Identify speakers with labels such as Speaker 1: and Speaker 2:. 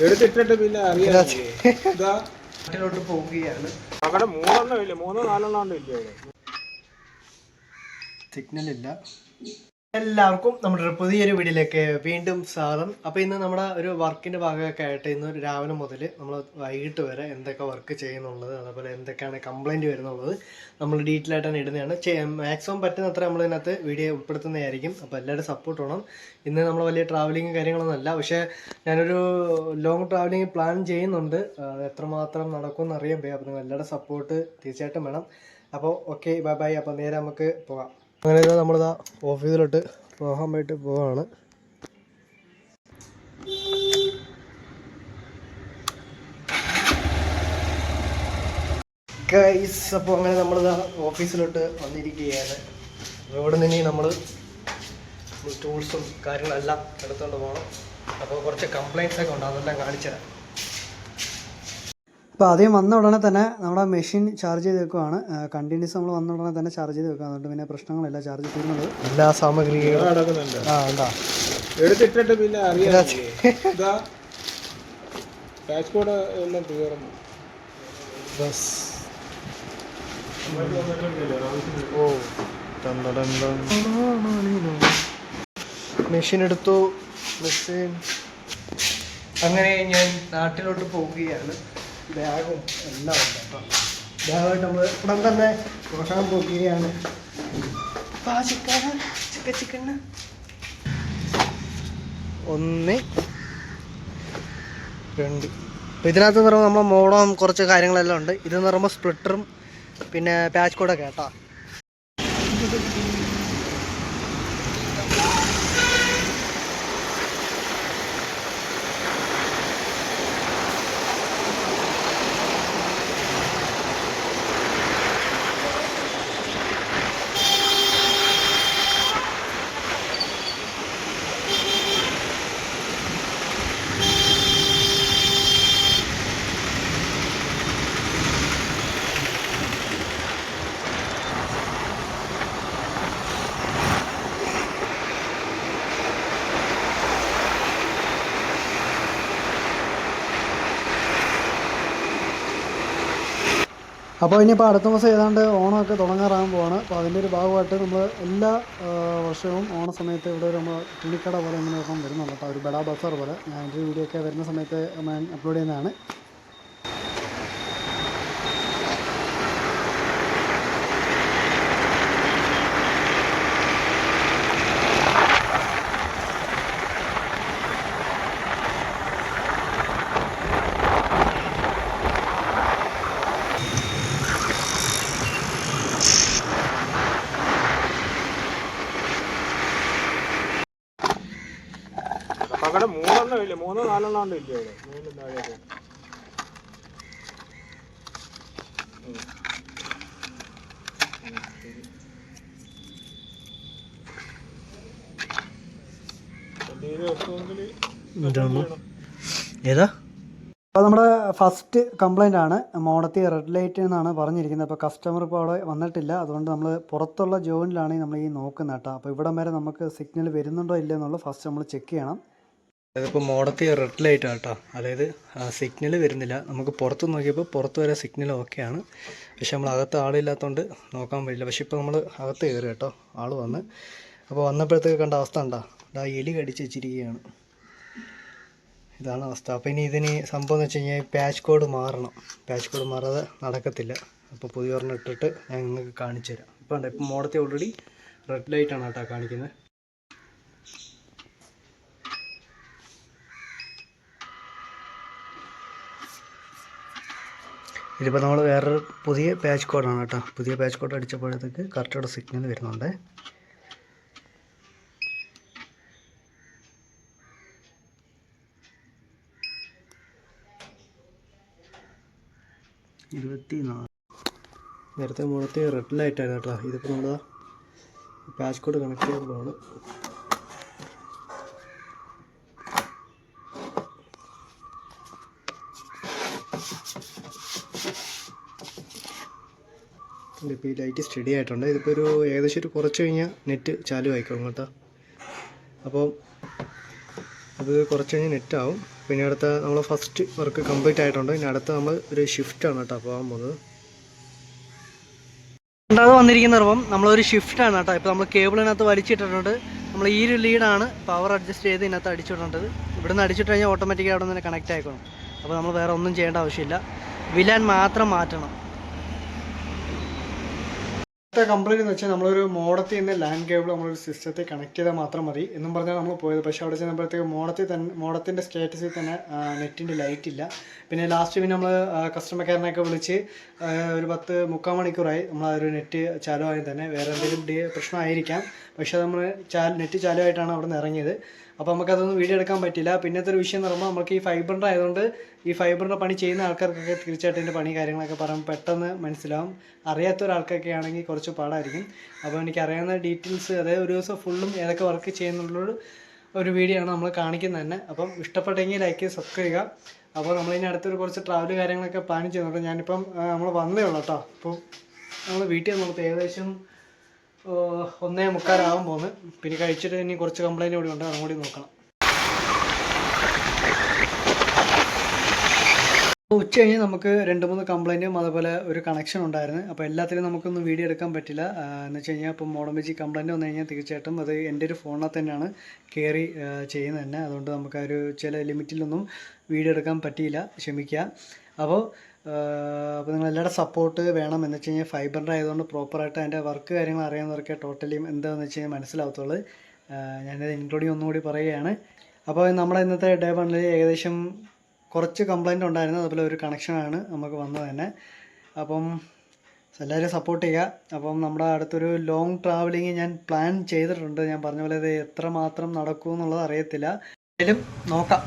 Speaker 1: എടുത്തിട്ടിട്ട് പിന്നെ അറിയാം
Speaker 2: നാട്ടിലോട്ട് പോവുകയാണ്.
Speaker 1: അവിടെ 3 ഇല്ല, 4 ഇല്ല,
Speaker 2: സിഗ്നൽ ഇല്ല. എല്ലാവർക്കും നമ്മുടെ ഒരു പുതിയൊരു വീഡിയോയിലേക്ക് വീണ്ടും സ്വാഗതം. അപ്പോൾ ഇന്ന് നമ്മുടെ ഒരു വർക്കിൻ്റെ ഭാഗമൊക്കെ ആയിട്ട് ഇന്ന് രാവിലെ മുതൽ നമ്മൾ വൈകിട്ട് വരെ എന്തൊക്കെ വർക്ക് ചെയ്യുന്നുള്ളത്, അതേപോലെ എന്തൊക്കെയാണ് കംപ്ലൈൻറ്റ് വരുന്നുള്ളത് നമ്മൾ ഡീറ്റെയിൽ ആയിട്ടാണ് ഇടുന്നതാണ്. മാക്സിമം പറ്റുന്നത്ര നമ്മൾ ഇതിനകത്ത് വീഡിയോ ഉൾപ്പെടുത്തുന്നതായിരിക്കും. അപ്പോൾ എല്ലാവരും സപ്പോർട്ട് വേണം. ഇന്ന് നമ്മൾ വലിയ ട്രാവലിങ്ങും കാര്യങ്ങളൊന്നും അല്ല, പക്ഷേ ഞാനൊരു ലോങ് ട്രാവലിംഗ് പ്ലാൻ ചെയ്യുന്നുണ്ട്. എത്രമാത്രം നടക്കുമെന്ന് അറിയാൻ പോയി. അപ്പോൾ നിങ്ങൾ എല്ലാവരുടെ സപ്പോർട്ട് തീർച്ചയായിട്ടും വേണം. അപ്പോൾ ഓക്കെ, ബൈ ബൈ. അപ്പോൾ നേരെ നമുക്ക് പോകാം. അങ്ങനെ നമ്മളിതാ ഓഫീസിലോട്ട് പോകാൻ വേണ്ടിയിട്ട് പോവാണ്. ഗൈസ്, അപ്പോൾ അങ്ങനെ നമ്മളിതാ ഓഫീസിലോട്ട് വന്നിരിക്കുകയാണ്. ഇവിടെ നിന്ന് ഇനി നമ്മൾ ടൂൾസും കാര്യങ്ങളെല്ലാം എടുത്തുകൊണ്ട് പോകണം. അപ്പോൾ കുറച്ച് കംപ്ലൈൻറ്റ്സ് ഒക്കെ ഉണ്ട്, അതെല്ലാം കാണിച്ചുതരാം. അപ്പോൾ ആദ്യം വന്ന ഉടനെ തന്നെ നമ്മുടെ മെഷീൻ ചാർജ് ചെയ്ത് വെക്കുകയാണ്. കണ്ടിന്യൂസ് നമ്മൾ വന്ന ഉടനെ തന്നെ ചാർജ് ചെയ്ത് വെക്കുക. അതുകൊണ്ട് പിന്നെ പ്രശ്നങ്ങളില്ല, ചാർജ് തീർന്നത് എല്ലാ സാമഗ്രികളും
Speaker 1: എടുത്തിട്ടിട്ട് പിന്നെ അറിയാം എല്ലാം തീർന്നു.
Speaker 2: മെഷീൻ എടുത്തു. മെഷീൻ അങ്ങനെ ഞാൻ നാട്ടിലോട്ട് പോവുകയാണ്. ബാഗും എല്ലാം ഉണ്ട്. അപ്പം ബാഗായിട്ട് നമ്മൾ ഉടൻ തന്നെ പോകാൻ പോവുകയാണ്. ചിക്കൻ 1 2. അപ്പോൾ ഇതിനകത്ത് പറയുമ്പോൾ നമ്മൾ മോഡവും കുറച്ച് കാര്യങ്ങളെല്ലാം ഉണ്ട്. ഇതെന്ന് പറയുമ്പോൾ സ്പ്ലിറ്ററും പിന്നെ പാച്ച് കോഡൊക്കെ കേട്ടോ. അപ്പോൾ ഇനിയിപ്പോൾ അടുത്ത മാസം ഏതാണ്ട് ഓണമൊക്കെ തുടങ്ങാറാകാൻ പോവാണ്. അപ്പോൾ അതിൻ്റെ ഒരു ഭാഗമായിട്ട് നമ്മൾ എല്ലാ വർഷവും ഓണ സമയത്ത് ഇവിടെ ഒരു നമ്മൾ തുണിക്കട പോലെ ഇങ്ങനെ ഒരെണ്ണം വരുന്നുണ്ട് കേട്ടോ, ഒരു ബഡാ ബസാർ പോലെ. ഞാൻ എൻ്റെ വീഡിയോ ഒക്കെ വരുന്ന സമയത്ത് ഞാൻ അപ്ലോഡ് ചെയ്യുന്നതാണ്.
Speaker 1: അവിടെ 3 ഇല്ല, 4 ഇല്ല, ഇവിടെ 3 താഴെ.
Speaker 2: ഏതാ? അപ്പോൾ നമ്മുടെ ഫസ്റ്റ് കംപ്ലൈൻ്റ് ആണ് മോഡത്തി റെഡ് ലൈറ്റ് എന്നാണ് പറഞ്ഞിരിക്കുന്നത്. അപ്പോൾ കസ്റ്റമർ ഇപ്പോൾ അവിടെ വന്നിട്ടില്ല, അതുകൊണ്ട് നമ്മൾ പുറത്തുള്ള ജോയിനിലാണ് നമ്മൾ ഈ നോക്കുന്നത് കേട്ടോ. അപ്പോൾ ഇവിടം വരെ നമുക്ക് സിഗ്നൽ വരുന്നുണ്ടോ ഇല്ല എന്നുള്ളത് ഫസ്റ്റ് നമ്മൾ ചെക്ക് ചെയ്യണം. അതിപ്പോൾ മോഡത്തി റെഡ് ലൈറ്റ് കേട്ടോ, അതായത് സിഗ്നൽ വരുന്നില്ല. നമുക്ക് പുറത്ത് നോക്കിയപ്പോൾ പുറത്ത് വരെ സിഗ്നൽ ഓക്കെയാണ്, പക്ഷെ നമ്മൾ അകത്ത് ആളില്ലാത്തതുകൊണ്ട് നോക്കാൻ പറ്റില്ല. പക്ഷെ ഇപ്പോൾ നമ്മൾ അകത്ത് കയറി കേട്ടോ, ആൾ വന്ന്. അപ്പോൾ വന്നപ്പോഴത്തേക്ക് കണ്ട അവസ്ഥ ഉണ്ടോ, എലി കടിച്ച് വെച്ചിരിക്കുകയാണ്. ഇതാണ് അവസ്ഥ. അപ്പോൾ ഇനി ഇതിന് സംഭവം എന്ന് വെച്ച് കഴിഞ്ഞാൽ പാച്ച് കോഡ് മാറണം. പാച്ച് കോഡ് മാറാതെ നടക്കത്തില്ല. അപ്പോൾ പുതിയ ഒരെണ്ണം ഇട്ടിട്ട് ഞാൻ നിങ്ങൾക്ക് കാണിച്ചു തരാം. ഇപ്പോൾ ഉണ്ട്, ഇപ്പോൾ മോഡത്തി ഓൾറെഡി റെഡ് ലൈറ്റാണ് കേട്ടോ കാണിക്കുന്നത്. ഇതിപ്പോൾ നമ്മൾ വേറൊരു പുതിയ പാച്ച് കോഡാണ് കേട്ടോ. പുതിയ പാച്ച് കോഡ് അടിച്ചപ്പോഴത്തേക്ക് കറക്റ്റോടെ സിഗ്നൽ വരുന്നുണ്ട്. നേരത്തെ മുഖത്ത് റെഡ് ലൈറ്റായിരുന്നു കേട്ടോ. ഇതിപ്പോൾ നമ്മൾ പാച്ച് കോഡ് കണക്ട് ചെയ്യുമ്പോഴാണ് ഇപ്പോൾ ഈ ലൈറ്റ് സ്റ്റഡി ആയിട്ടുണ്ട്. ഇതിപ്പോൾ ഒരു ഏകദേശം ഒരു കുറച്ച് കഴിഞ്ഞാൽ നെറ്റ് ചാലു ആയിക്കോളും കേട്ടോ. അപ്പോൾ അത് കുറച്ച് കഴിഞ്ഞ് നെറ്റാവും. പിന്നെ അടുത്ത നമ്മൾ ഫസ്റ്റ് വർക്ക് കംപ്ലീറ്റ് ആയിട്ടുണ്ട്. ഇനി അടുത്ത നമ്മൾ ഒരു ഷിഫ്റ്റാണ് കേട്ടോ പോകാൻ പോകുന്നത്. രണ്ടാമത് വന്നിരിക്കുന്ന റൂം നമ്മളൊരു ഷിഫ്റ്റാണ് കേട്ടോ. ഇപ്പോൾ നമ്മൾ കേബിളിനകത്ത് വലിച്ചിട്ടിട്ടുണ്ട്. നമ്മൾ ഈ ഒരു ലീഡാണ് പവർ അഡ്ജസ്റ്റ് ചെയ്ത് ഇതിനകത്ത് അടിച്ചിടേണ്ടത്. ഇവിടുന്ന് അടിച്ചിട്ട് കഴിഞ്ഞാൽ ഓട്ടോമാറ്റിക്കായി അവിടെ നിന്ന് കണക്റ്റ് ആയിക്കോളും. അപ്പോൾ നമ്മൾ വേറെ ഒന്നും ചെയ്യേണ്ട ആവശ്യമില്ല. വിലാൻ മാത്രം മാറ്റണം. അടുത്ത കംപ്ലൈൻറ്റ് എന്ന് വെച്ചാൽ നമ്മളൊരു മോഡത്തിൽ നിന്ന് ലാൻഡ് കേബിൾ നമ്മളൊരു സിസ്റ്റത്തിൽ കണക്ട് ചെയ്താൽ മാത്രം മതി എന്നും പറഞ്ഞാൽ നമ്മൾ പോയത്. പക്ഷേ അവിടെ ചെന്നപ്പോഴത്തേക്ക് മോഡത്തിൻ്റെ സ്റ്റേറ്റസിൽ തന്നെ നെറ്റിൻ്റെ ലൈറ്റ് ഇല്ല. പിന്നെ ലാസ്റ്റ് പിന്നെ നമ്മൾ കസ്റ്റമർ കെയറിനെയൊക്കെ വിളിച്ച് ഒരു 3 മണിക്കൂറായി നമ്മൾ ആ ഒരു നെറ്റ് ചാലുവായി തന്നെ. വേറെ എന്തെങ്കിലും പ്രശ്നമായിരിക്കാം. പക്ഷേ നമ്മൾ നെറ്റ് ചാലുവായിട്ടാണ് അവിടെ നിന്ന് ഇറങ്ങിയത്. അപ്പോൾ നമുക്കതൊന്നും വീഡിയോ എടുക്കാൻ പറ്റില്ല. പിന്നത്തെ ഒരു വിഷയം എന്ന് പറയുമ്പോൾ നമുക്ക് ഈ ഫൈബറിൻ്റെ ആയതുകൊണ്ട് ഈ ഫൈബറിൻ്റെ പണി ചെയ്യുന്ന ആൾക്കാർക്കൊക്കെ തീർച്ചയായിട്ടും ഇതിൻ്റെ പണി കാര്യങ്ങളൊക്കെ പറയുമ്പോൾ പെട്ടെന്ന് മനസ്സിലാവും. അറിയാത്ത ഒരാൾക്കൊക്കെ ആണെങ്കിൽ കുറച്ച് പാടായിരിക്കും. അപ്പോൾ എനിക്കറിയാവുന്ന ഡീറ്റെയിൽസ്, അതായത് ഒരു ദിവസം ഫുള്ളും ഏതൊക്കെ വർക്ക് ചെയ്യുന്നുള്ളൊരു ഒരു വീഡിയോ ആണ് നമ്മൾ കാണിക്കുന്നത് തന്നെ. അപ്പം ഇഷ്ടപ്പെട്ടെങ്കിൽ ലൈക്ക് ചെയ്ത് സബ്സ്ക്രൈബ് ചെയ്യുക. അപ്പോൾ നമ്മളിനി അടുത്തൊരു കുറച്ച് ട്രാവൽ കാര്യങ്ങളൊക്കെ പ്ലാൻ ചെയ്യുന്നുണ്ട്. ഞാനിപ്പം നമ്മൾ വന്നേ ഉള്ളൂ കേട്ടോ. അപ്പോൾ നമ്മൾ വീട്ടിൽ നമുക്ക് ഏകദേശം 1:45 ആവാൻ പോകുന്നു. പിന്നെ കഴിച്ചിട്ട് ഇനി കുറച്ച് കംപ്ലൈൻറ്റ് കൂടി ഉണ്ട്, അതും കൂടി നോക്കണം. ഉച്ച കഴിഞ്ഞ് നമുക്ക് 2-3 കംപ്ലൈൻറ്റും അതുപോലെ ഒരു കണക്ഷൻ ഉണ്ടായിരുന്നു. അപ്പോൾ എല്ലാത്തിനും നമുക്കൊന്നും വീഡിയോ എടുക്കാൻ പറ്റില്ല. എന്ന് വെച്ച് കഴിഞ്ഞാൽ ഇപ്പം മോഡം വെച്ച് കംപ്ലൈൻറ്റ് വന്നു കഴിഞ്ഞാൽ തീർച്ചയായിട്ടും അത് എൻ്റെ ഒരു ഫോണിനകത്ത് തന്നെയാണ് കയറി ചെയ്യുന്നത് തന്നെ. അതുകൊണ്ട് നമുക്ക് ആ ഒരു ചില ലിമിറ്റിലൊന്നും വീഡിയോ എടുക്കാൻ പറ്റിയില്ല, ക്ഷമിക്കുക. അപ്പോൾ നിങ്ങളെല്ലാവരുടെ സപ്പോർട്ട് വേണം. എന്ന് വെച്ച് കഴിഞ്ഞാൽ ഫൈബറിൻ്റെ ആയതുകൊണ്ട് പ്രോപ്പറായിട്ട് അതിൻ്റെ വർക്ക് കാര്യങ്ങൾ അറിയാവുന്നവർക്ക് ടോട്ടലിയും എന്താണെന്ന് വെച്ച് കഴിഞ്ഞാൽ മനസ്സിലാവത്തുള്ളൂ. ഞാനത് ഇൻക്ലൂഡിങ് ഒന്നുകൂടി പറയുകയാണ്. അപ്പോൾ നമ്മുടെ ഇന്നത്തെ ഡേ 1 ഏകദേശം കുറച്ച് കംപ്ലൈൻറ്റ് ഉണ്ടായിരുന്നു. അതുപോലെ ഒരു കണക്ഷനാണ് നമുക്ക് വന്നത് തന്നെ. അപ്പം എല്ലാവരും സപ്പോർട്ട് ചെയ്യുക. അപ്പം നമ്മുടെ അടുത്തൊരു ലോങ് ട്രാവലിങ് ഞാൻ പ്ലാൻ ചെയ്തിട്ടുണ്ട്. ഞാൻ പറഞ്ഞ പോലെ ഇത് എത്രമാത്രം നടക്കുമെന്നുള്ളത് അറിയത്തില്ല, എങ്കിലും നോക്കാം.